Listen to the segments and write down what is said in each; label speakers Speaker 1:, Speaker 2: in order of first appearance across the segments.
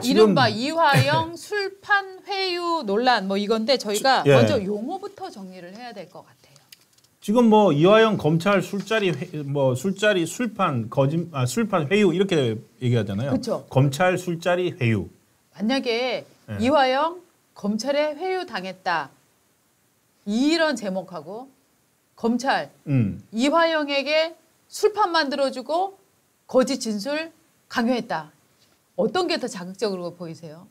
Speaker 1: 이른바 이화영 술판 회유 논란 뭐 이건데 저희가
Speaker 2: 예.
Speaker 1: 먼저 용어부터 정리를 해야 될 것 같아요.
Speaker 2: 지금 뭐 이화영 검찰 술자리 술자리 술판 술판 회유 이렇게 얘기하잖아요.
Speaker 1: 그쵸.
Speaker 2: 검찰 술자리 회유.
Speaker 1: 만약에
Speaker 2: 예.
Speaker 1: 이화영 검찰에 회유 당했다 이런 제목하고 검찰 이화영에게 술판 만들어주고 거짓 진술 강요했다. 어떤 게 더 자극적으로 보이세요?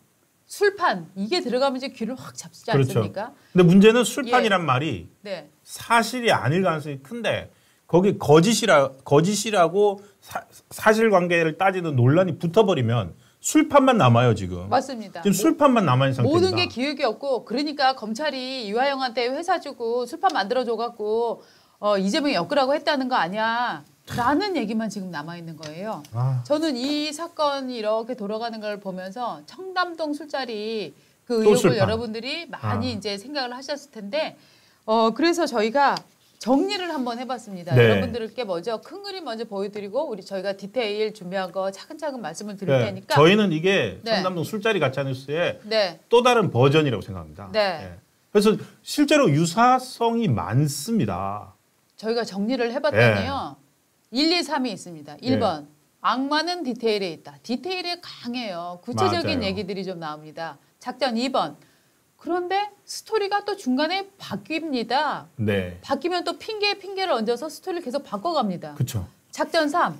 Speaker 1: 술판 이게 들어가면 이제 귀를 확 잡지 않습니까?
Speaker 2: 그렇죠. 근데 문제는 술판이란 말이
Speaker 1: 네.
Speaker 2: 사실이 아닐 가능성이 큰데 거기 거짓이라고 사실관계를 따지는 논란이 붙어버리면 술판만 남아요 지금.
Speaker 1: 맞습니다.
Speaker 2: 지금 술판만 남아 있는 상태입니다.
Speaker 1: 모든 게 기획이 없고 그러니까 검찰이 이화영한테 회사 주고 술판 만들어줘 갖고 이재명이 엮으라고 했다는 거 아니야. 라는 얘기만 지금 남아있는 거예요. 저는 이 사건이 이렇게 돌아가는 걸 보면서 청담동 술자리 그 의혹을
Speaker 2: 술판.
Speaker 1: 여러분들이 많이 이제 생각을 하셨을 텐데 그래서 저희가 정리를 한번 해봤습니다.
Speaker 2: 네.
Speaker 1: 여러분들께 먼저 큰 그림 먼저 보여드리고 저희가 디테일 준비한 거 차근차근 말씀을 드릴
Speaker 2: 네.
Speaker 1: 테니까
Speaker 2: 저희는 이게
Speaker 1: 네.
Speaker 2: 청담동 술자리 가짜뉴스의
Speaker 1: 네.
Speaker 2: 또 다른 버전이라고 생각합니다.
Speaker 1: 네.
Speaker 2: 네. 그래서 실제로 유사성이 많습니다.
Speaker 1: 저희가 정리를 해봤더니요. 1, 2, 3이 있습니다. 1번 악마는 디테일에 있다. 디테일이 강해요. 구체적인
Speaker 2: 맞아요.
Speaker 1: 얘기들이 좀 나옵니다. 작전 2번. 그런데 스토리가 또 중간에 바뀝니다.
Speaker 2: 네.
Speaker 1: 바뀌면 또 핑계를 얹어서 스토리를 계속 바꿔갑니다.
Speaker 2: 그렇죠.
Speaker 1: 작전 3.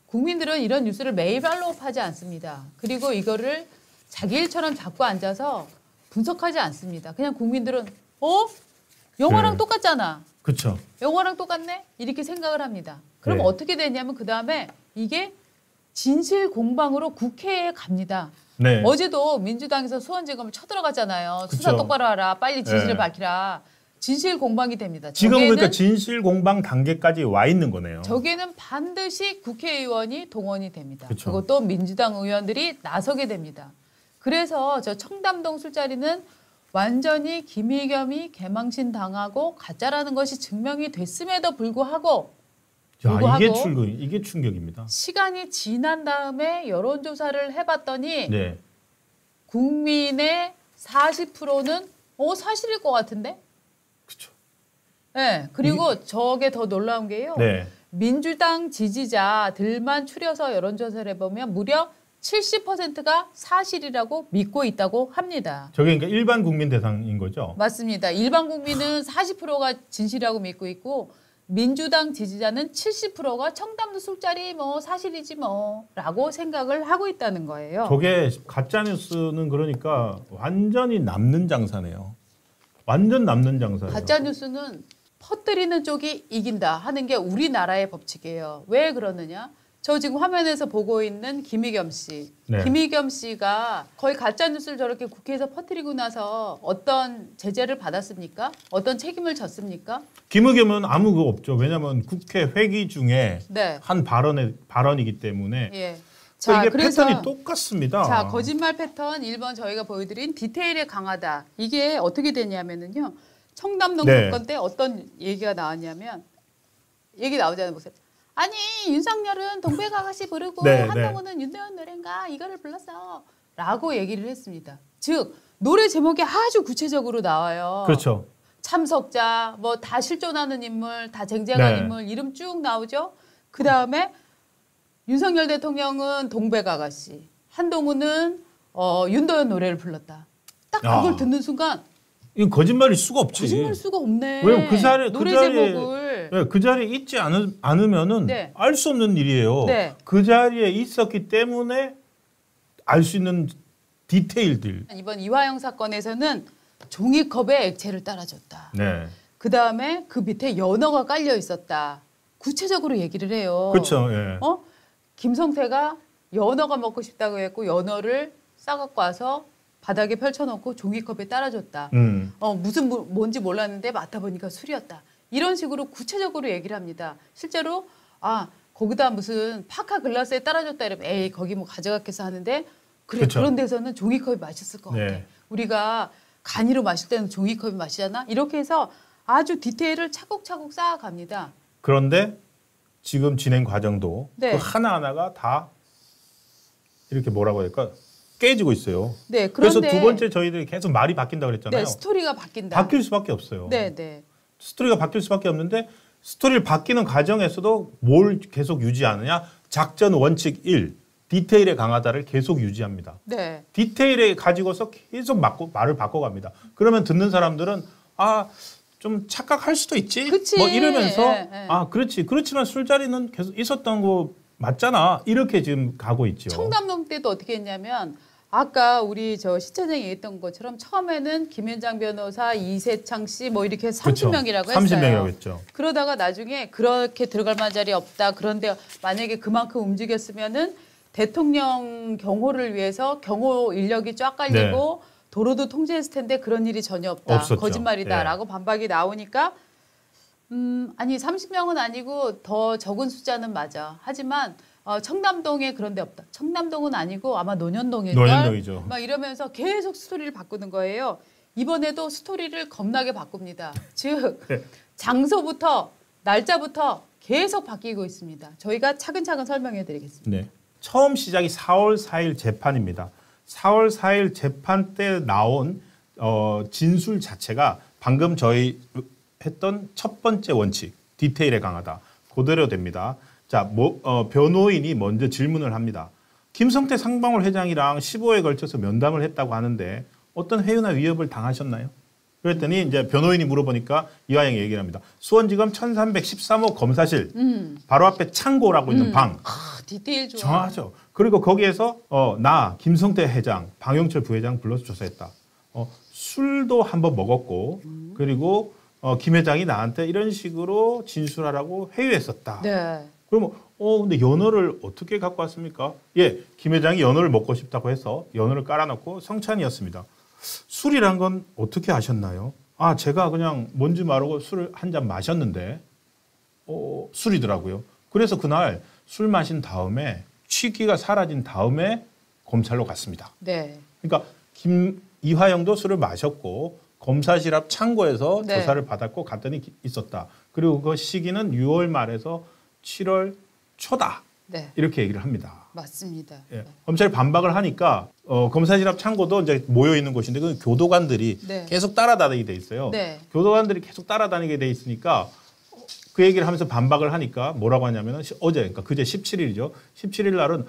Speaker 1: 국민들은 이런 뉴스를 매일 팔로우하지 않습니다. 그리고 이거를 자기 일처럼 잡고 앉아서 분석하지 않습니다. 그냥 국민들은 영화랑
Speaker 2: 네.
Speaker 1: 똑같잖아.
Speaker 2: 그렇죠.
Speaker 1: 영화랑 똑같네? 이렇게 생각을 합니다. 그럼
Speaker 2: 네.
Speaker 1: 어떻게 되냐면 그다음에 이게 진실 공방으로 국회에 갑니다.
Speaker 2: 네.
Speaker 1: 어제도 민주당에서 수원지검을 쳐들어갔잖아요.
Speaker 2: 그쵸.
Speaker 1: 수사 똑바로 하라. 빨리 진실을
Speaker 2: 네.
Speaker 1: 밝히라. 진실 공방이 됩니다.
Speaker 2: 지금 그러니까 진실 공방 단계까지 와 있는 거네요.
Speaker 1: 저기에는 반드시 국회의원이 동원이 됩니다.
Speaker 2: 그쵸.
Speaker 1: 그것도 민주당 의원들이 나서게 됩니다. 그래서 저 청담동 술자리는 완전히 김의겸이 개망신 당하고 가짜라는 것이 증명이 됐음에도 불구하고
Speaker 2: 이게 충격입니다.
Speaker 1: 시간이 지난 다음에 여론조사를 해봤더니
Speaker 2: 네.
Speaker 1: 국민의 40%는 사실일 것 같은데?
Speaker 2: 그렇죠.
Speaker 1: 네. 그리고 저게 더 놀라운 게요.
Speaker 2: 네.
Speaker 1: 민주당 지지자들만 추려서 여론조사를 해보면 무려 70%가 사실이라고 믿고 있다고 합니다.
Speaker 2: 저게 그러니까 일반 국민 대상인 거죠?
Speaker 1: 맞습니다. 일반 국민은 40%가 진실이라고 믿고 있고 민주당 지지자는 70%가 청담도 술자리 사실이지 라고 생각을 하고 있다는 거예요.
Speaker 2: 저게 가짜뉴스는 그러니까 완전히 남는 장사네요. 완전 남는 장사예요.
Speaker 1: 가짜뉴스는 퍼뜨리는 쪽이 이긴다 하는 게 우리나라의 법칙이에요. 왜 그러느냐? 저 지금 화면에서 보고 있는 김의겸 씨.
Speaker 2: 네.
Speaker 1: 김의겸 씨가 거의 가짜뉴스를 저렇게 국회에서 퍼뜨리고 나서 어떤 제재를 받았습니까? 어떤 책임을 졌습니까?
Speaker 2: 김의겸은 아무 거 없죠. 왜냐하면 국회 회기 중에
Speaker 1: 네.
Speaker 2: 한 발언이기 때문에.
Speaker 1: 예.
Speaker 2: 자, 이게
Speaker 1: 그래서
Speaker 2: 패턴이 똑같습니다.
Speaker 1: 자, 거짓말 패턴 1번 저희가 보여드린 디테일에 강하다. 이게 어떻게 되냐면은요. 청담동 사건 때 어떤 얘기가 나왔냐면 얘기 나오잖아요. 보세요. 아니 윤석열은 동백아가씨 부르고 한동훈은 윤도현 노래인가 이거를 불렀어 라고 얘기를 했습니다. 즉 노래 제목이 아주 구체적으로 나와요.
Speaker 2: 그렇죠.
Speaker 1: 참석자 다 실존하는 인물 다 쟁쟁한 인물 이름 쭉 나오죠. 그다음에 윤석열 대통령은 동백아가씨 한동훈은 윤도현 노래를 불렀다. 딱 그걸 듣는 순간
Speaker 2: 이건 거짓말일 수가 없지.
Speaker 1: 거짓말일 수가 없네.
Speaker 2: 왜냐면
Speaker 1: 노래 제목을
Speaker 2: 그 자리에 있지 않으면은 알 수 없는 일이에요.
Speaker 1: 네.
Speaker 2: 그 자리에 있었기 때문에 알 수 있는 디테일들.
Speaker 1: 이번 이화영 사건에서는 종이컵에 액체를 따라줬다.
Speaker 2: 네.
Speaker 1: 그다음에 그 밑에 연어가 깔려 있었다. 구체적으로 얘기를 해요.
Speaker 2: 그렇죠. 예.
Speaker 1: 김성태가 연어가 먹고 싶다고 했고 연어를 싸갖고 와서 바닥에 펼쳐놓고 종이컵에 따라줬다. 뭔지 몰랐는데 맡아보니까 술이었다. 이런 식으로 구체적으로 얘기를 합니다. 실제로 거기다 무슨 파카 글라스에 따라줬다 이러면 에이 거기 가져갔겠어 하는데 그래 그쵸. 그런 데서는 종이컵이 맛있을 것 같아. 우리가 간이로 마실 때는 종이컵이 마시잖아. 이렇게 해서 아주 디테일을 차곡차곡 쌓아갑니다.
Speaker 2: 그런데 지금 진행 과정도
Speaker 1: 네.
Speaker 2: 그 하나하나가 다 이렇게 뭐라고 할까? 깨지고 있어요.
Speaker 1: 네,
Speaker 2: 그래서
Speaker 1: 그런데
Speaker 2: 두 번째 저희들이 계속 말이 바뀐다고 그랬잖아요.
Speaker 1: 네, 스토리가 바뀐다.
Speaker 2: 바뀔 수밖에 없어요.
Speaker 1: 네, 네.
Speaker 2: 스토리가 바뀔 수밖에 없는데 스토리를 바뀌는 과정에서도 뭘 계속 유지하느냐? 작전 원칙 1, 디테일에 강하다를 계속 유지합니다.
Speaker 1: 네.
Speaker 2: 디테일에 가지고서 계속 말을 바꿔갑니다. 그러면 듣는 사람들은 좀 착각할 수도 있지.
Speaker 1: 그치.
Speaker 2: 뭐 이러면서
Speaker 1: 예, 예.
Speaker 2: 그렇지. 그렇지만 술자리는 계속 있었던 거 맞잖아. 이렇게 지금 가고 있죠.
Speaker 1: 청담동 때도 어떻게 했냐면 아까 우리 저 시청장이 얘기했던 것처럼 처음에는 김현장 변호사, 이세창 씨 뭐 이렇게 30명이라고 했어요.
Speaker 2: 30명이라고 했죠.
Speaker 1: 그러다가 나중에 그렇게 들어갈 만한 자리 없다. 그런데 만약에 그만큼 움직였으면은 대통령 경호를 위해서 경호 인력이 쫙 깔리고 도로도 통제했을 텐데 그런 일이 전혀 없다.
Speaker 2: 없었죠.
Speaker 1: 거짓말이다라고 반박이 나오니까 아니 30명은 아니고 더 적은 숫자는 맞아. 하지만 청담동에 그런 데 없다. 청담동은 아니고 아마 논현동일걸.
Speaker 2: 논현동이죠.
Speaker 1: 막 이러면서 계속 스토리를 바꾸는 거예요. 이번에도 스토리를 겁나게 바꿉니다. 즉 장소부터 날짜부터 계속 바뀌고 있습니다. 저희가 차근차근 설명해 드리겠습니다.
Speaker 2: 네. 처음 시작이 4월 4일 재판입니다. 4월 4일 재판 때 나온 진술 자체가 방금 저희 했던 첫 번째 원칙, 디테일에 강하다. 그대로 됩니다. 자, 변호인이 먼저 질문을 합니다. 김성태 상방울 회장이랑 15회에 걸쳐서 면담을 했다고 하는데 어떤 회유나 위협을 당하셨나요? 그랬더니 이제 변호인이 물어보니까 이화영이 얘기를 합니다. 수원지검 1313호 검사실 바로 앞에 창고라고 있는 방.
Speaker 1: 디테일 좋아.
Speaker 2: 정하죠. 그리고 거기에서 나 김성태 회장, 방영철 부회장 불러서 조사했다. 술도 한번 먹었고 그리고 김 회장이 나한테 이런 식으로 진술하라고 회유했었다.
Speaker 1: 네.
Speaker 2: 그러면 근데 연어를 어떻게 갖고 왔습니까? 예, 김 회장이 연어를 먹고 싶다고 해서 연어를 깔아놓고 성찬이었습니다. 술이란 건 어떻게 아셨나요? 제가 그냥 뭔지 모르고 술을 한 잔 마셨는데 술이더라고요. 그래서 그날 술 마신 다음에 취기가 사라진 다음에 검찰로 갔습니다.
Speaker 1: 네.
Speaker 2: 그러니까 이화영도 술을 마셨고 검사실 앞 창고에서
Speaker 1: 네.
Speaker 2: 조사를 받았고 갔더니 있었다. 그리고 그 시기는 6월 말에서 7월 초다.
Speaker 1: 네.
Speaker 2: 이렇게 얘기를 합니다.
Speaker 1: 맞습니다.
Speaker 2: 예. 검찰이 반박을 하니까 검사실 앞 창고도 이제 모여 있는 곳인데 그 교도관들이
Speaker 1: 네.
Speaker 2: 계속 따라다니게 돼 있어요.
Speaker 1: 네.
Speaker 2: 교도관들이 계속 따라다니게 돼 있으니까 그 얘기를 하면서 반박을 하니까 뭐라고 하냐면은 어제 그러니까 그제 17일이죠. 17일 날은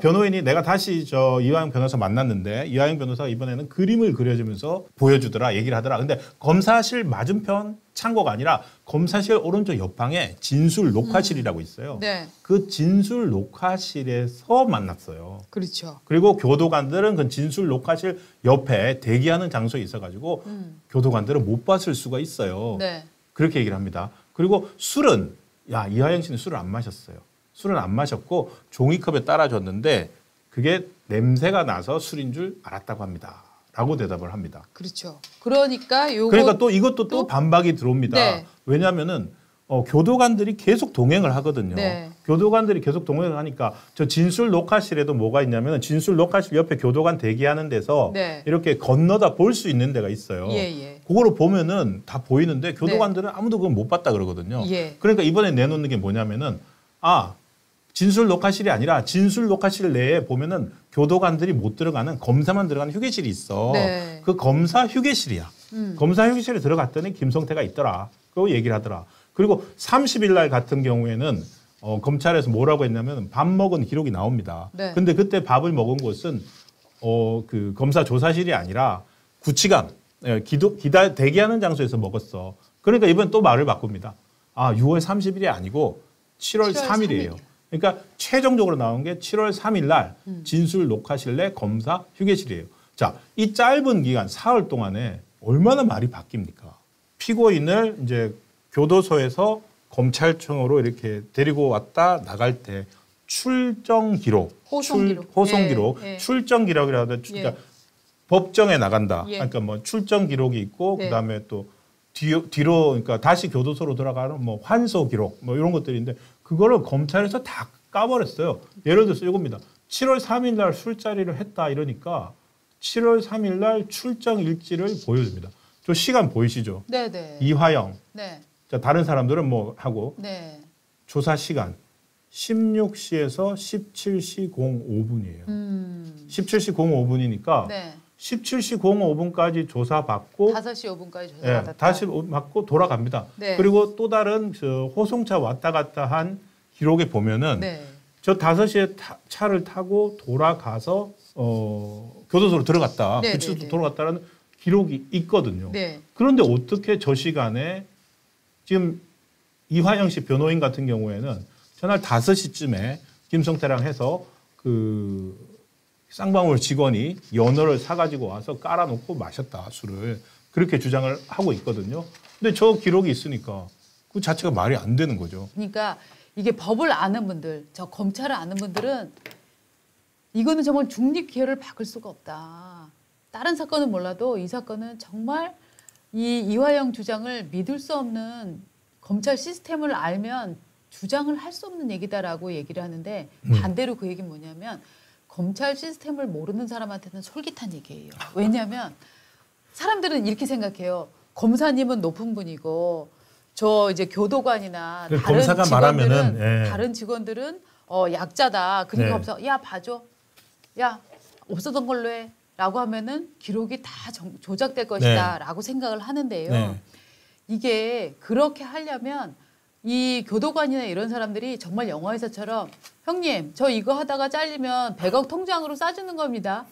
Speaker 2: 변호인이 내가 다시 이화영 변호사 만났는데 이화영 변호사가 이번에는 그림을 그려주면서 보여주더라 얘기를 하더라. 근데 검사실 맞은편 창고가 아니라 검사실 오른쪽 옆방에 진술 녹화실이라고 있어요.
Speaker 1: 네.
Speaker 2: 그 진술 녹화실에서 만났어요.
Speaker 1: 그렇죠.
Speaker 2: 그리고 교도관들은 그 진술 녹화실 옆에 대기하는 장소에 있어가지고 교도관들은 못 봤을 수가 있어요.
Speaker 1: 네.
Speaker 2: 그렇게 얘기를 합니다. 그리고 술은 이화영 씨는 술을 안 마셨어요. 술은 안 마셨고 종이컵에 따라줬는데 그게 냄새가 나서 술인 줄 알았다고 합니다. 라고 대답을 합니다.
Speaker 1: 그렇죠. 그러니까
Speaker 2: 또 이것도 또 반박이 들어옵니다.
Speaker 1: 네.
Speaker 2: 왜냐하면은 교도관들이 계속 동행을 하거든요.
Speaker 1: 네.
Speaker 2: 교도관들이 계속 동행을 하니까 저 진술 녹화실에도 뭐가 있냐면 진술 녹화실 옆에 교도관 대기하는 데서
Speaker 1: 네.
Speaker 2: 이렇게 건너다 볼 수 있는 데가 있어요.
Speaker 1: 예.
Speaker 2: 그거를 보면은 다 보이는데 교도관들은 아무도 그걸 못 봤다 그러거든요.
Speaker 1: 예.
Speaker 2: 그러니까 이번에 내놓는 게 뭐냐면은 진술 녹화실이 아니라 진술 녹화실 내에 보면은 교도관들이 못 들어가는 검사만 들어가는 휴게실이 있어.
Speaker 1: 네.
Speaker 2: 그 검사 휴게실이야. 검사 휴게실에 들어갔더니 김성태가 있더라. 그거 얘기를 하더라. 그리고 30일 날 같은 경우에는 검찰에서 뭐라고 했냐면 밥 먹은 기록이 나옵니다.
Speaker 1: 네.
Speaker 2: 근데 그때 밥을 먹은 곳은 그 검사 조사실이 아니라 구치관 대기하는 장소에서 먹었어. 그러니까 이번 또 말을 바꿉니다. 6월 30일이 아니고 7월 3일이에요. 그러니까 최종적으로 나온 게 7월 3일 날 진술 녹화실 내 검사 휴게실이에요. 자, 이 짧은 기간 4월 동안에 얼마나 말이 바뀝니까? 피고인을 이제 교도소에서 검찰청으로 이렇게 데리고 왔다 나갈 때 출정 기록, 호송 기록,
Speaker 1: 예.
Speaker 2: 출정 기록이라도 그러니까 법정에 나간다.
Speaker 1: 예.
Speaker 2: 그러니까 뭐 출정 기록이 있고
Speaker 1: 네.
Speaker 2: 그다음에 또 뒤로 그러니까 다시 교도소로 들어가는 뭐 환소 기록 뭐 이런 것들인데 그거를 검찰에서 다 까버렸어요. 예를 들어서 이겁니다. 7월 3일 날 술자리를 했다 이러니까 7월 3일 날 출정 일지를 보여줍니다. 저 시간 보이시죠?
Speaker 1: 네네.
Speaker 2: 이화영.
Speaker 1: 네.
Speaker 2: 자, 다른 사람들은 뭐 하고
Speaker 1: 네.
Speaker 2: 조사 시간 16시에서 17시 05분이에요. 17시 05분이니까
Speaker 1: 네.
Speaker 2: 17시 05분까지 조사받고
Speaker 1: 5시 5분까지
Speaker 2: 예,
Speaker 1: 조사받았다.
Speaker 2: 다시 받고 돌아갑니다.
Speaker 1: 네.
Speaker 2: 그리고 또 다른 호송차 왔다 갔다 한 기록에 보면은
Speaker 1: 네.
Speaker 2: 저 5시에 차를 타고 돌아가서 교도소로 들어갔다.
Speaker 1: 네,
Speaker 2: 구치소로
Speaker 1: 네, 네.
Speaker 2: 돌아갔다는 기록이 있거든요.
Speaker 1: 네.
Speaker 2: 그런데 어떻게 저 시간에 지금 이화영 씨 변호인 같은 경우에는 전날 5시쯤에 김성태랑 해서 그 쌍방울 직원이 연어를 사가지고 와서 깔아놓고 마셨다, 술을. 그렇게 주장을 하고 있거든요. 근데 저 기록이 있으니까 그 자체가 말이 안 되는 거죠.
Speaker 1: 그러니까 이게 법을 아는 분들, 저 검찰을 아는 분들은 이거는 정말 중립 기회를 바꿀 수가 없다. 다른 사건은 몰라도 이 사건은 정말 이 이화영 주장을 믿을 수 없는 검찰 시스템을 알면 주장을 할 수 없는 얘기다라고 얘기를 하는데 반대로 그 얘기는 뭐냐면 검찰 시스템을 모르는 사람한테는 솔깃한 얘기예요. 왜냐하면 사람들은 이렇게 생각해요. 검사님은 높은 분이고 저 이제 교도관이나 다른
Speaker 2: 검사가
Speaker 1: 직원들은
Speaker 2: 말하면은, 예.
Speaker 1: 다른 직원들은 약자다. 그러니까
Speaker 2: 네.
Speaker 1: 검사 야 봐줘. 야 없었던 걸로 해라고 하면은 기록이 다 조작될 것이다라고 생각을 하는데요.
Speaker 2: 네.
Speaker 1: 이게 그렇게 하려면 이 교도관이나 이런 사람들이 정말 영화에서처럼 형님 저 이거 하다가 잘리면 100억 통장으로 싸주는 겁니다.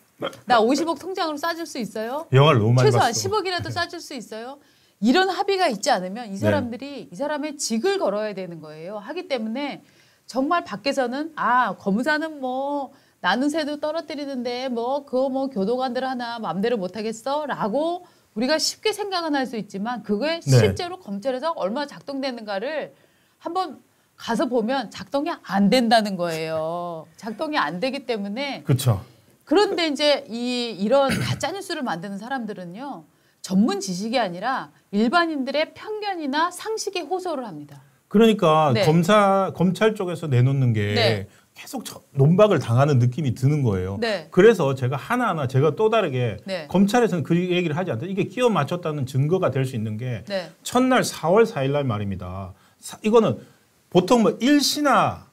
Speaker 1: 나 50억 통장으로 싸줄 수 있어요?
Speaker 2: 영화를 너무 많이
Speaker 1: 최소한
Speaker 2: 봤어.
Speaker 1: 10억이라도 싸줄 수 있어요? 이런 합의가 있지 않으면 이 사람들이 이 사람의 직을 걸어야 되는 거예요. 하기 때문에 정말 밖에서는 검사는 뭐 나는 새도 떨어뜨리는데 뭐 그거 뭐 교도관들 하나 마음대로 못하겠어? 라고 우리가 쉽게 생각은 할 수 있지만 그게 실제로 검찰에서 얼마나 작동되는가를 한번 가서 보면 작동이 안 된다는 거예요. 작동이 안 되기 때문에
Speaker 2: 그렇죠.
Speaker 1: 그런데 이제 이런 가짜 뉴스를 만드는 사람들은요. 전문 지식이 아니라 일반인들의 편견이나 상식에 호소를 합니다.
Speaker 2: 그러니까
Speaker 1: 네.
Speaker 2: 검찰 쪽에서 내놓는 게
Speaker 1: 네.
Speaker 2: 계속 논박을 당하는 느낌이 드는 거예요.
Speaker 1: 네.
Speaker 2: 그래서 제가 하나하나 제가 또 다르게
Speaker 1: 네.
Speaker 2: 검찰에서는 그 얘기를 하지 않다. 이게 끼워 맞췄다는 증거가 될 수 있는 게
Speaker 1: 네.
Speaker 2: 첫날 4월 4일 날 말입니다. 이거는 보통 뭐 일시나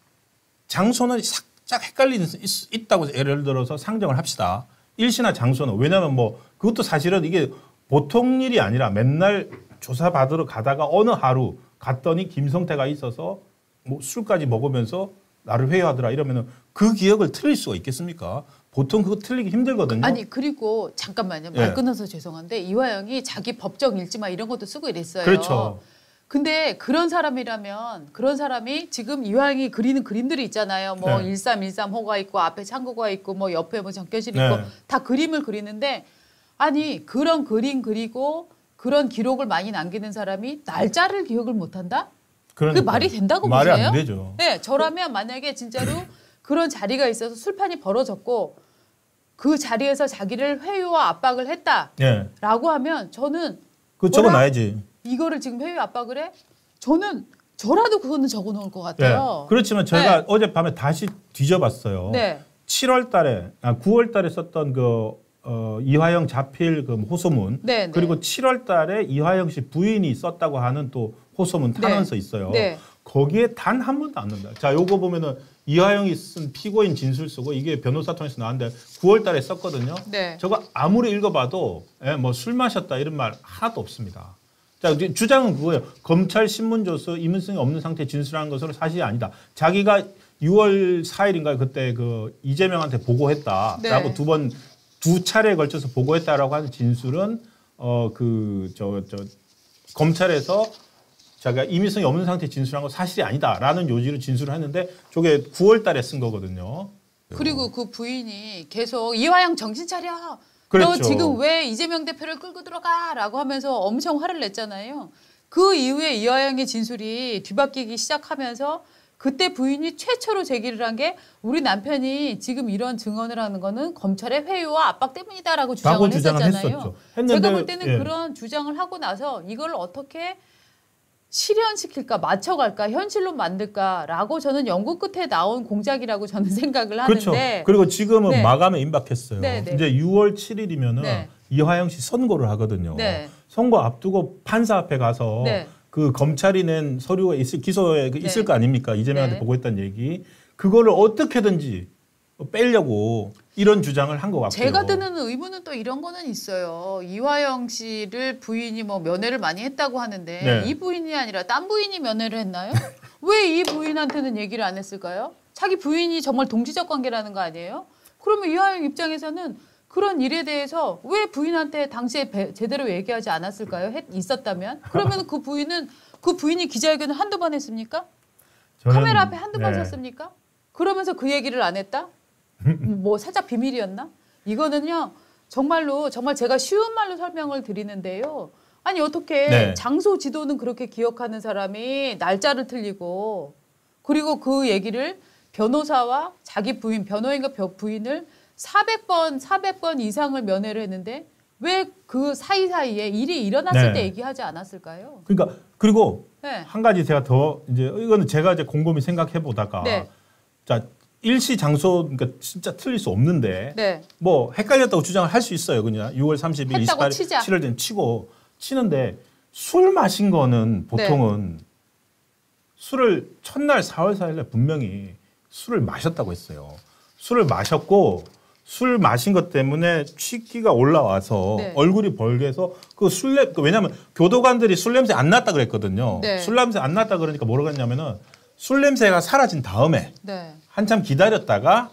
Speaker 2: 장소는 살짝 헷갈리는 있다고 예를 들어서 상정을 합시다. 일시나 장소는 왜냐하면 뭐 그것도 사실은 이게 보통 일이 아니라 맨날 조사받으러 가다가 어느 하루 갔더니 김성태가 있어서 뭐 술까지 먹으면서 나를 회유하더라 이러면은 그 기억을 틀릴 수가 있겠습니까? 보통 그거 틀리기 힘들거든요.
Speaker 1: 아니 그리고 잠깐만요. 말 끊어서 죄송한데 이화영이 자기 법정 일지마 이런 것도 쓰고 이랬어요.
Speaker 2: 그렇죠.
Speaker 1: 근데 그런 사람이라면 그런 사람이 지금 이화영이 그리는 그림들이 있잖아요. 뭐
Speaker 2: 네.
Speaker 1: 1313호가 있고 앞에 창고가 있고 뭐 옆에 뭐 정교실
Speaker 2: 네.
Speaker 1: 있고 다 그림을 그리는데 아니 그런 그림 그리고 그런 기록을 많이 남기는 사람이 날짜를 기억을 못한다?
Speaker 2: 그러니까.
Speaker 1: 그게 말이 된다고
Speaker 2: 말이
Speaker 1: 보세요?
Speaker 2: 안 되죠.
Speaker 1: 네, 저라면 만약에 진짜로 그런 자리가 있어서 술판이 벌어졌고 그 자리에서 자기를 회유와 압박을 했다라고
Speaker 2: 예.
Speaker 1: 하면 저는
Speaker 2: 그 적어놔야지.
Speaker 1: 이거를 지금 회유 압박을 해? 저라도 그거는 적어놓을 것
Speaker 2: 예.
Speaker 1: 같아요.
Speaker 2: 그렇지만 제가
Speaker 1: 네.
Speaker 2: 어젯밤에 다시 뒤져봤어요.
Speaker 1: 네.
Speaker 2: 9월 달에 썼던 이화영 자필 그 호소문
Speaker 1: 네, 네.
Speaker 2: 그리고 7월 달에 이화영 씨 부인이 썼다고 하는 또 호소문 탄원서 있어요.
Speaker 1: 네.
Speaker 2: 거기에 단 한 번도 안 넣는다. 자, 요거 보면은 이화영이 쓴 피고인 진술 쓰고 이게 변호사 통해서 나왔는데 9월 달에 썼거든요.
Speaker 1: 네.
Speaker 2: 저거 아무리 읽어봐도 뭐 술 마셨다 이런 말 하나도 없습니다. 자, 주장은 그거예요. 검찰 신문조서 이문성이 없는 상태에 진술한 것으로 사실이 아니다. 자기가 6월 4일인가 그때 그 이재명한테 보고했다라고
Speaker 1: 네.
Speaker 2: 두 차례에 걸쳐서 보고했다라고 하는 진술은 검찰에서 자기가 임의성이 없는 상태에 진술한 건 사실이 아니다라는 요지로 진술을 했는데 저게 9월 달에 쓴 거거든요.
Speaker 1: 그리고 그 부인이 계속 이화영 정신 차려.
Speaker 2: 그랬죠.
Speaker 1: 너 지금 왜 이재명 대표를 끌고 들어가라고 하면서 엄청 화를 냈잖아요. 그 이후에 이화영의 진술이 뒤바뀌기 시작하면서 그때 부인이 최초로 제기를 한 게 우리 남편이 지금 이런 증언을 하는 거는 검찰의 회유와 압박 때문이다라고 주장을 했었잖아요. 제가 볼 때는 그런 주장을 하고 나서 이걸 어떻게 실현시킬까 맞춰갈까 현실로 만들까라고 저는 연구 끝에 나온 공작이라고 저는 생각을
Speaker 2: 그렇죠.
Speaker 1: 하는데
Speaker 2: 그리고 지금은
Speaker 1: 네.
Speaker 2: 마감에 임박했어요.
Speaker 1: 네, 네.
Speaker 2: 이제 6월 7일이면은
Speaker 1: 네.
Speaker 2: 이화영 씨 선고를 하거든요.
Speaker 1: 네.
Speaker 2: 선고 앞두고 판사 앞에 가서
Speaker 1: 네.
Speaker 2: 그 검찰이 낸 서류가 기소에 있을
Speaker 1: 네.
Speaker 2: 거 아닙니까? 이재명한테
Speaker 1: 네.
Speaker 2: 보고했다는 얘기. 그거를 어떻게든지 빼려고 이런 주장을 한 것 같고요.
Speaker 1: 제가 드는 의문은 또 이런 거는 있어요. 이화영 씨를 부인이 뭐 면회를 많이 했다고 하는데
Speaker 2: 네.
Speaker 1: 이 부인이 아니라 딴 부인이 면회를 했나요? 왜 이 부인한테는 얘기를 안 했을까요? 자기 부인이 정말 동지적 관계라는 거 아니에요? 그러면 이화영 입장에서는 그런 일에 대해서 왜 부인한테 당시에 제대로 얘기하지 않았을까요? 있었다면? 그러면 그 부인이 기자회견을 한두 번 했습니까? 카메라 앞에 한두 번 섰습니까? 그러면서 그 얘기를 안 했다? 뭐 살짝 비밀이었나? 이거는요 정말 제가 쉬운 말로 설명을 드리는데요. 아니 어떻게 장소 지도는 그렇게 기억하는 사람이 날짜를 틀리고 그리고 그 얘기를 변호사와 자기 부인, 변호인과 부인을 400번 이상을 면회를 했는데 왜 그 사이사이에 일이 일어났을 때 얘기하지 않았을까요?
Speaker 2: 그러니까 그리고 한 가지 제가 더 이제 이거는 제가 이제 곰곰이 생각해 보다가 자 일시 장소 그러니까 진짜 틀릴 수 없는데 뭐 헷갈렸다고 주장을 할 수 있어요. 그냥 6월 30일, 28일, 7월 된 치는데 술 마신 거는 보통은 술을 첫날 4월 4일에 분명히 술을 마셨다고 했어요. 술을 마셨고 술 마신 것 때문에 취기가 올라와서 얼굴이 벌게서 왜냐하면 교도관들이 술 냄새 안 났다 그랬거든요. 술 냄새 안 났다 그러니까 뭐라고 했냐면은 술 냄새가 사라진 다음에 한참 기다렸다가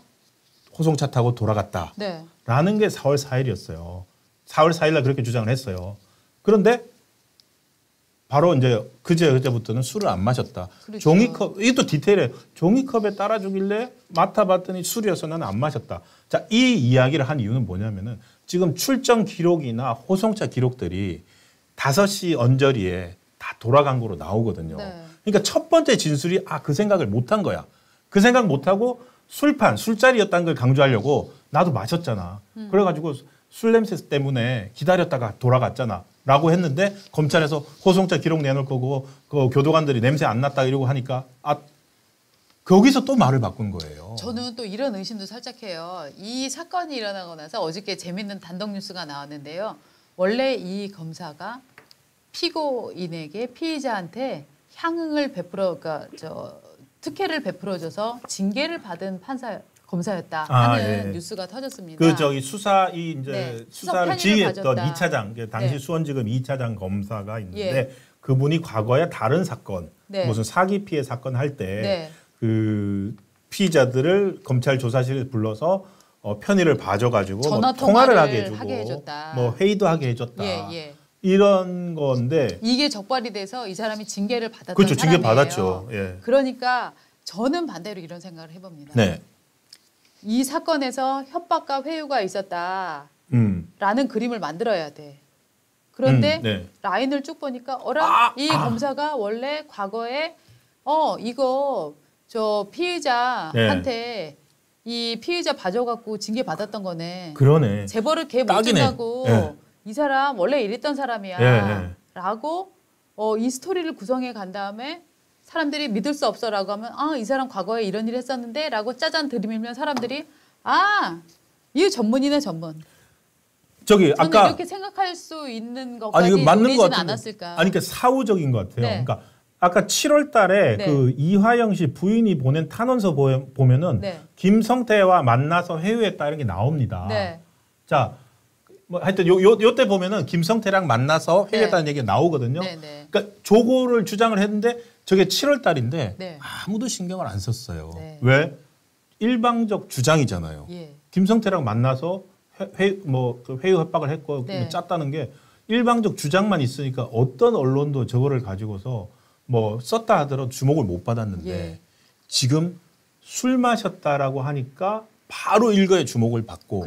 Speaker 2: 호송차 타고 돌아갔다라는 게 4월 4일이었어요. 4월 4일 날 그렇게 주장을 했어요. 그런데 바로 이제 그제부터는 술을 안 마셨다. 그렇죠. 종이컵, 이게 또 디테일해. 종이컵에 따라주길래 맡아봤더니 술이어서 나는 안 마셨다. 자, 이 이야기를 한 이유는 뭐냐면은 지금 출정 기록이나 호송차 기록들이 5시 언저리에 다 돌아간 거로 나오거든요. 그러니까 첫 번째 진술이 그 생각을 못 한 거야. 그 생각 못 하고 술자리였다는 걸 강조하려고 나도 마셨잖아. 그래가지고 술 냄새 때문에 기다렸다가 돌아갔잖아. 라고 했는데 검찰에서 호송차 기록 내놓을 거고 그 교도관들이 냄새 안 났다 이러고 하니까 거기서 또 말을 바꾼 거예요.
Speaker 1: 저는 또 이런 의심도 살짝 해요. 이 사건이 일어나고 나서 어저께 재밌는 단독 뉴스가 나왔는데요. 원래 이 검사가 피고인에게 피의자한테 향응을 특혜를 베풀어줘서 징계를 받은 검사였다 하는 뉴스가 터졌습니다.
Speaker 2: 수사를 지휘했던 2차장, 당시 수원지검 2차장 검사가 있는데 그분이 과거에 다른 사건, 무슨 사기 피해 사건 할 때 그 피의자들을 검찰 조사실에 불러서 편의를 봐줘가지고 통화를 하게 해줬다. 뭐 회의도 하게 해줬다. 이런 건데
Speaker 1: 이게 적발이 돼서 이 사람이 징계를 받았던
Speaker 2: 그렇죠.
Speaker 1: 사람이에요.
Speaker 2: 징계 받았죠.
Speaker 1: 그러니까 저는 반대로 이런 생각을 해봅니다. 이 사건에서 협박과 회유가 있었다라는 그림을 만들어야 돼. 그런데 라인을 쭉 보니까 이 검사가 원래 과거에 이거 저 피의자한테 이 피의자 봐줘갖고 징계 받았던 거네.
Speaker 2: 그러네.
Speaker 1: 재벌을 걔 못 준다고 이 사람 원래 이랬던 사람이야. 라고 이 스토리를 구성해 간 다음에 사람들이 믿을 수 없어라고 하면 이 사람 과거에 이런 일 했었는데 라고 짜잔 들이밀면 사람들이 이게 전문이네 전문.
Speaker 2: 저는 아까
Speaker 1: 이렇게 생각할 수 있는 것까지 논리진 않았을까.
Speaker 2: 그러니까 사후적인 것 같아요. 그러니까 아까 7월 달에 그 이화영 씨 부인이 보낸 탄원서 보면은 김성태와 만나서 회유했다 이런 게 나옵니다. 자, 뭐 하여튼 요때 보면은 김성태랑 만나서 회유했다는 얘기가 나오거든요. 그러니까 조고를 주장을 했는데 저게 7월 달인데 아무도 신경을 안 썼어요. 왜? 일방적 주장이잖아요. 김성태랑 만나서 회유 협박을 했고 짰다는 게 일방적 주장만 있으니까 어떤 언론도 저거를 가지고서 뭐 썼다 하더라도 주목을 못 받았는데 지금 술 마셨다라고 하니까 바로 일거에 주목을 받고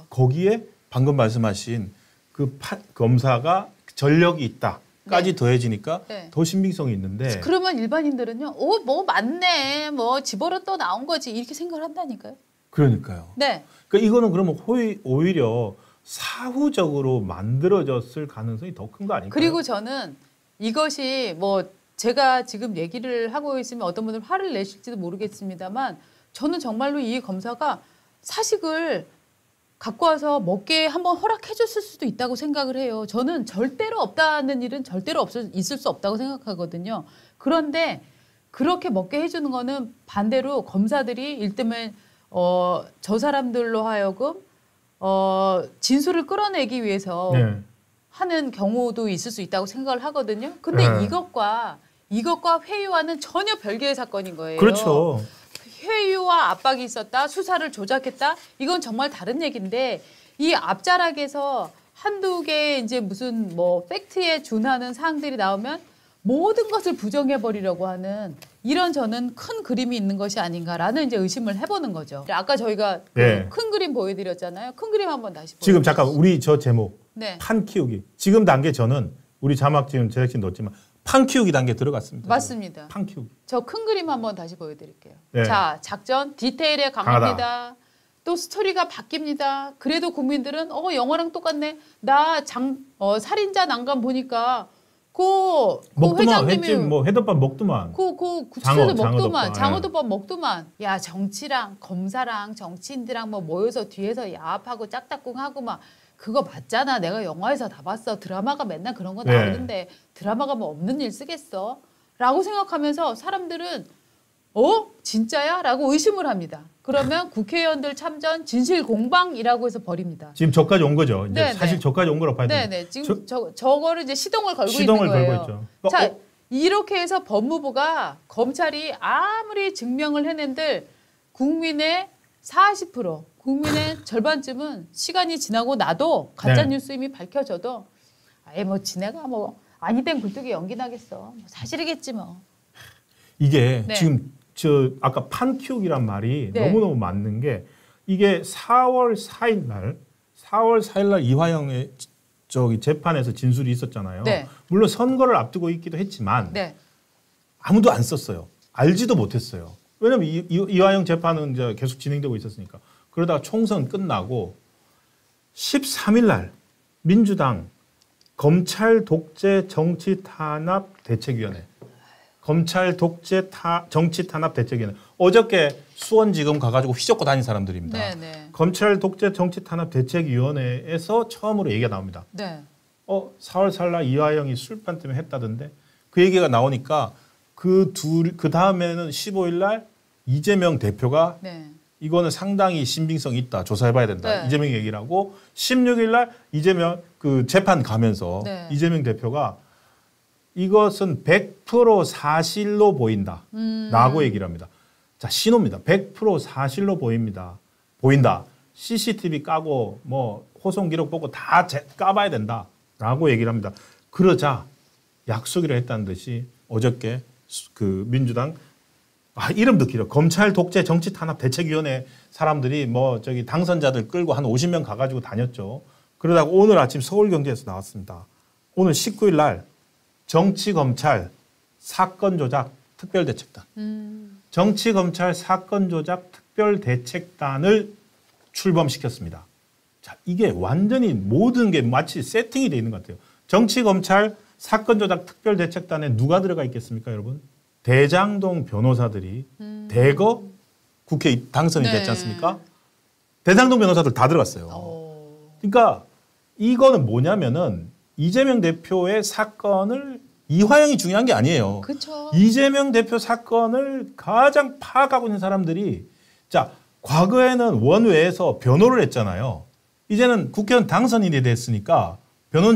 Speaker 2: 거기에 방금 말씀하신 그 검사가 전력이 있다까지 더해지니까 더 신빙성이 있는데
Speaker 1: 그러면 일반인들은요. 뭐 맞네. 뭐 집어로 또 나온 거지. 이렇게 생각을 한다니까요.
Speaker 2: 그러니까요. 그러니까 이거는 그러면 오히려 사후적으로 만들어졌을 가능성이 더 큰 거 아닐까요?
Speaker 1: 그리고 저는 이것이 뭐 제가 지금 얘기를 하고 있으면 어떤 분들 화를 내실지도 모르겠습니다만 저는 정말로 이 검사가 사식을 갖고 와서 먹게 한번 허락해 줬을 수도 있다고 생각을 해요. 저는 절대로 없다는 일은 절대로 있을 수 없다고 생각하거든요. 그런데 그렇게 먹게 해주는 거는 반대로 검사들이 일테면 저 사람들로 하여금 진술을 끌어내기 위해서
Speaker 2: 네.
Speaker 1: 하는 경우도 있을 수 있다고 생각을 하거든요. 근데
Speaker 2: 네.
Speaker 1: 이것과 회유와는 전혀 별개의 사건인 거예요.
Speaker 2: 그렇죠.
Speaker 1: 회유와 압박이 있었다, 수사를 조작했다, 이건 정말 다른 얘기인데 이 앞자락에서 한두 개의 이제 무슨 뭐 팩트에 준하는 사항들이 나오면 모든 것을 부정해버리려고 하는 이런 저는 큰 그림이 있는 것이 아닌가라는 이제 의심을 해보는 거죠. 아까 저희가
Speaker 2: 네.
Speaker 1: 큰 그림 보여드렸잖아요. 큰 그림 한번 다시 보여주세요.
Speaker 2: 지금 잠깐 우리 저 제목
Speaker 1: 네.
Speaker 2: 판 키우기. 지금 단계 저는 우리 자막 지금 제작진 넣었지만 판 키우기 단계 들어갔습니다.
Speaker 1: 맞습니다.
Speaker 2: 판 키우기.
Speaker 1: 저 큰 그림 한번 다시 보여드릴게요.
Speaker 2: 네.
Speaker 1: 자, 작전 디테일에 강합니다. 또 스토리가 바뀝니다. 그래도 국민들은 영화랑 똑같네. 나 살인자 난감 보니까 그
Speaker 2: 먹두만
Speaker 1: 회장님이
Speaker 2: 횟집 뭐 회덮밥 먹두만.
Speaker 1: 그 구치소에서 먹더만
Speaker 2: 장어덮밥,
Speaker 1: 장어덮밥 먹더만. 야, 정치랑 검사랑 정치인들랑 뭐 모여서 뒤에서 야합하고 짝짝꿍하고 막 그거 맞잖아. 내가 영화에서 다 봤어. 드라마가 맨날 그런 거
Speaker 2: 네.
Speaker 1: 나오는데 드라마가 뭐 없는 일 쓰겠어? 라고 생각하면서 사람들은 진짜야? 라고 의심을 합니다. 그러면 국회의원들 참전 진실 공방이라고 해서 버립니다.
Speaker 2: 지금 저까지 온 거죠. 이제
Speaker 1: 네,
Speaker 2: 사실
Speaker 1: 네.
Speaker 2: 저까지 온 거라고 봐야 돼요.
Speaker 1: 네네. 지금 저거를 이제 시동을 걸고
Speaker 2: 시동을
Speaker 1: 있는 거예요.
Speaker 2: 걸고 있죠.
Speaker 1: 자, 이렇게 해서 법무부가 검찰이 아무리 증명을 해낸들 국민의 40%, 국민의 절반쯤은 시간이 지나고 나도 가짜
Speaker 2: 네.
Speaker 1: 뉴스 이미 밝혀져도 뭐 지네가 뭐 아니 된 굴뚝에 연기 나겠어. 뭐 사실이겠지 뭐.
Speaker 2: 이게
Speaker 1: 네.
Speaker 2: 지금 아까 판 키우기란 말이
Speaker 1: 네.
Speaker 2: 너무너무 맞는 게 이게 4월 4일 날 이화영의 재판에서 진술이 있었잖아요.
Speaker 1: 네.
Speaker 2: 물론 선거를 앞두고 있기도 했지만
Speaker 1: 네.
Speaker 2: 아무도 안 썼어요. 알지도 못했어요. 왜냐면 이화영 재판은 이제 계속 진행되고 있었으니까. 그러다가 총선 끝나고 13일 날 민주당 검찰 독재 정치 탄압 대책위원회 검찰 독재 정치 탄압 대책위원회 어저께 수원지검 가가지고 휘젓고 다닌 사람들입니다.
Speaker 1: 네네.
Speaker 2: 검찰 독재 정치 탄압 대책위원회에서 처음으로 얘기가 나옵니다.
Speaker 1: 네.
Speaker 2: 4월 4일 날 이화영이 술판 때문에 했다던데 그 얘기가 나오니까 그 다음에는 15일 날 이재명 대표가
Speaker 1: 네.
Speaker 2: 이거는 상당히 신빙성이 있다. 조사해봐야 된다.
Speaker 1: 네.
Speaker 2: 이재명이 얘기를 하고 16일 날 이재명 그 재판 가면서
Speaker 1: 네.
Speaker 2: 이재명 대표가 이것은 100% 사실로 보인다. 라고 얘기를 합니다. 자, 신호입니다. 100% 사실로 보인다. CCTV 까고 뭐 호송 기록 보고 다 까봐야 된다. 라고 얘기를 합니다. 그러자 약속이라 했다는 듯이 어저께 그 민주당 이름도 길어. 검찰 독재 정치 탄압 대책위원회 사람들이 뭐 저기 당선자들 끌고 한 50명 가가지고 다녔죠. 그러다가 오늘 아침 서울경제에서 나왔습니다. 오늘 19일 날 정치검찰 사건조작 특별대책단. 정치검찰 사건조작 특별대책단을 출범시켰습니다. 자, 이게 완전히 모든 게 마치 세팅이 돼 있는 것 같아요. 정치검찰 사건조작 특별대책단에 누가 들어가 있겠습니까, 여러분? 대장동 변호사들이 대거 국회에 당선이
Speaker 1: 네.
Speaker 2: 됐지 않습니까? 대장동 변호사들 다 들어갔어요. 그러니까 이거는 뭐냐면은 이재명 대표의 사건을 이화영이 중요한 게 아니에요.
Speaker 1: 그렇죠.
Speaker 2: 이재명 대표 사건을 가장 파악하고 있는 사람들이 자, 과거에는 원외에서 변호를 했잖아요. 이제는 국회의원 당선인이 됐으니까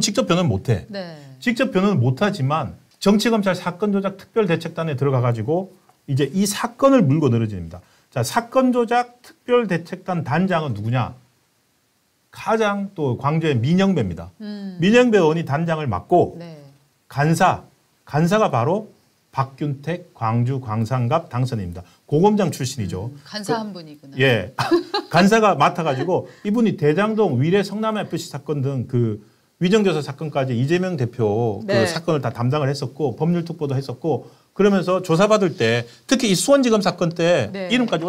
Speaker 2: 직접 변호는 못해.
Speaker 1: 네.
Speaker 2: 직접 변호는 못하지만 정치검찰 사건조작 특별대책단에 들어가가지고 이제 이 사건을 물고 늘어집니다. 자, 사건조작 특별대책단 단장은 누구냐? 가장 또 광주의 민영배입니다. 민영배 의원이 단장을 맡고
Speaker 1: 네.
Speaker 2: 간사가 바로 박균택 광주 광산갑 당선인입니다. 고검장 출신이죠.
Speaker 1: 간사 한 분이구나.
Speaker 2: 예. 간사가 맡아가지고 이분이 대장동 위례 성남 FC 사건 등 그 위정교사 사건까지 이재명 대표
Speaker 1: 네.
Speaker 2: 그 사건을 다 담당을 했었고 법률 특보도 했었고 그러면서 조사받을 때 특히 이 수원지검 사건 때
Speaker 1: 네.
Speaker 2: 이름까지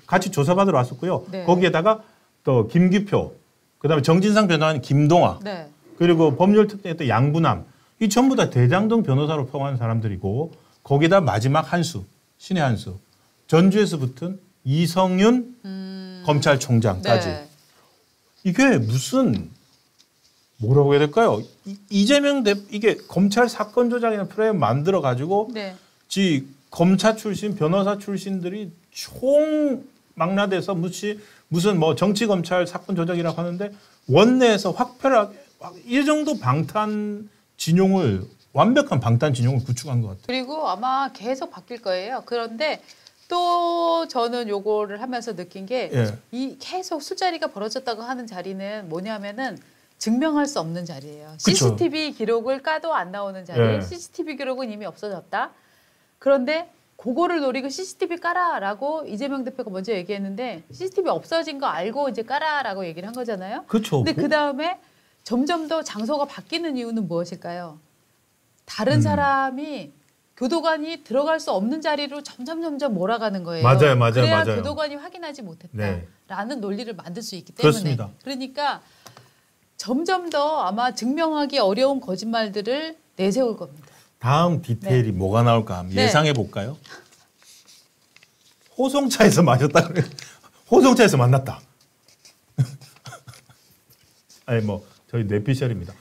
Speaker 2: 같이 조사받으러 왔었고요.
Speaker 1: 네.
Speaker 2: 거기에다가 또 김규표, 그다음에 정진상 변호사는 김동아,
Speaker 1: 네.
Speaker 2: 그리고 법률 특보에 또 양부남 이 전부 다 대장동 변호사로 포함한 사람들이고 거기다 마지막 한수 신의 한수 전주에서 붙은 이성윤 검찰총장까지
Speaker 1: 네.
Speaker 2: 이게 무슨 뭐라고 해야 될까요? 이재명 이게 검찰 사건 조작이라는 프레임 만들어 가지고
Speaker 1: 네.
Speaker 2: 검사 출신 변호사 출신들이 총 망라돼서 무슨 뭐 정치 검찰 사건 조작이라고 하는데 원내에서 확실하게 이 정도 완벽한 방탄 진용을 구축한 것 같아요.
Speaker 1: 그리고 아마 계속 바뀔 거예요. 그런데 또 저는 요거를 하면서 느낀 게 이 계속 술자리가 벌어졌다고 하는 자리는 뭐냐면은 증명할 수 없는 자리예요.
Speaker 2: 그쵸.
Speaker 1: CCTV 기록을 까도 안 나오는 자리. CCTV 기록은 이미 없어졌다. 그런데 그거를 노리고 CCTV 까라라고 이재명 대표가 먼저 얘기했는데 CCTV 없어진 거 알고 이제 까라라고 얘기를 한 거잖아요.
Speaker 2: 그렇죠.
Speaker 1: 근데 그 다음에 점점 더 장소가 바뀌는 이유는 무엇일까요? 다른 사람이 교도관이 들어갈 수 없는 자리로 점점 몰아가는 거예요.
Speaker 2: 맞아요.
Speaker 1: 그래야 교도관이 확인하지 못했다라는 논리를 만들 수 있기 때문에.
Speaker 2: 그렇습니다.
Speaker 1: 그러니까 점점 더 아마 증명하기 어려운 거짓말들을 내세울 겁니다.
Speaker 2: 다음 디테일이 뭐가 나올까 한번 예상해 볼까요? 호송차에서 마셨다 그래. 호송차에서 만났다. 아니 뭐 저희 뇌피셜입니다.